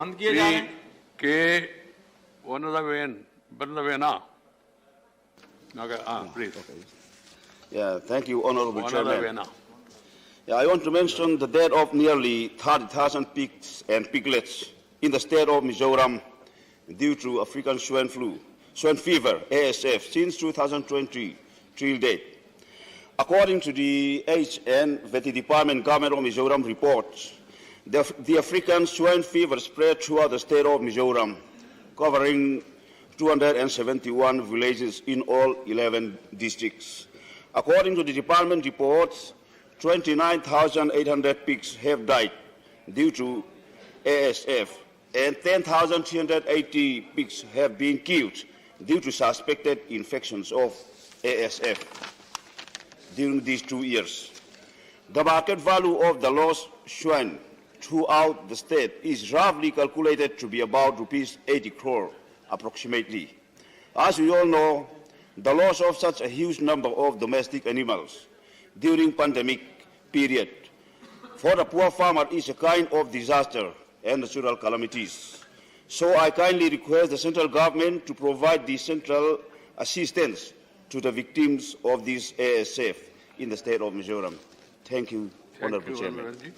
बंद किए जा रहे हैं। K. Vanadavena. Okay, please. Yeah, thank you, Honorable Chairman. Vanadavena. Yeah, I want to mention the death of nearly 30,000 pigs and piglets in the state of Mizoram due to African swine fever, ASF, since 2020 till date. According to the HN Veterinary Department Government of Mizoram reports, the African swine fever spread throughout the state of Mizoram, covering 271 villages in all 11 districts. According to the department reports, 29,800 pigs have died due to ASF, and 10,380 pigs have been killed due to suspected infections of ASF during these 2 years. The market value of the lost swine throughout the state is roughly calculated to be about rupees 80 crore approximately. As we all know, the loss of such a huge number of domestic animals during pandemic period for the poor farmer is a kind of disaster and natural calamities. So I kindly request the central government to provide the central assistance to the victims of this ASF in the state of Mizoram. Thank you, Honorable Chairman. Vanadavena.